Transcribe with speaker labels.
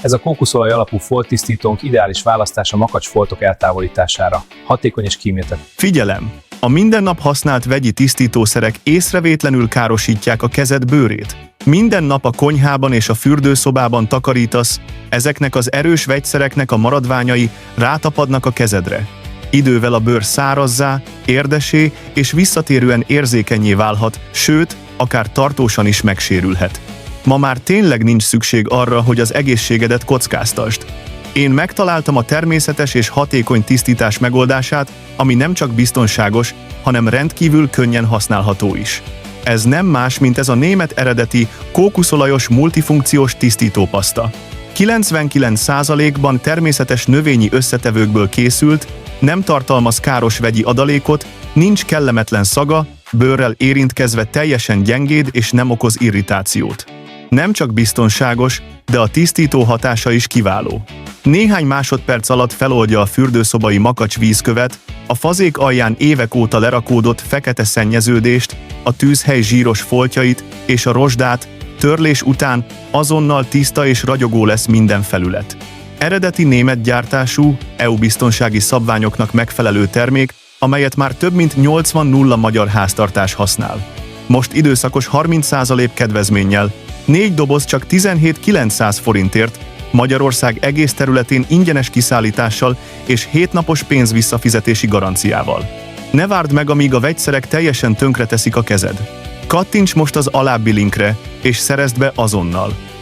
Speaker 1: Ez a kókuszolaj alapú folttisztítónk ideális választás a makacsfoltok eltávolítására. Hatékony és kíméletlen.
Speaker 2: Figyelem! A minden nap használt vegyi tisztítószerek észrevétlenül károsítják a kezed bőrét. Minden nap a konyhában és a fürdőszobában takarítasz, ezeknek az erős vegyszereknek a maradványai rátapadnak a kezedre. Idővel a bőr szárazzá, érdessé és visszatérően érzékennyé válhat, sőt, akár tartósan is megsérülhet. Ma már tényleg nincs szükség arra, hogy az egészségedet kockáztasd. Én megtaláltam a természetes és hatékony tisztítás megoldását, ami nem csak biztonságos, hanem rendkívül könnyen használható is. Ez nem más, mint ez a német eredeti, kókuszolajos multifunkciós tisztítópaszta. 99%-ban természetes növényi összetevőkből készült, nem tartalmaz káros vegyi adalékot, nincs kellemetlen szaga, bőrrel érintkezve teljesen gyengéd és nem okoz irritációt. Nem csak biztonságos, de a tisztító hatása is kiváló. Néhány másodperc alatt feloldja a fürdőszobai makacs vízkövet, a fazék alján évek óta lerakódott fekete szennyeződést, a tűzhely zsíros foltjait és a rozsdát, törlés után azonnal tiszta és ragyogó lesz minden felület. Eredeti német gyártású, EU biztonsági szabványoknak megfelelő termék, amelyet már több mint 80 magyar háztartás használ. Most időszakos 30% kedvezménnyel, 4 doboz csak 17.900 forintért, Magyarország egész területén ingyenes kiszállítással és 7 napos pénzvisszafizetési garanciával. Ne várd meg, amíg a vegyszerek teljesen tönkreteszik a kezed. Kattints most az alábbi linkre, és szerezd be azonnal!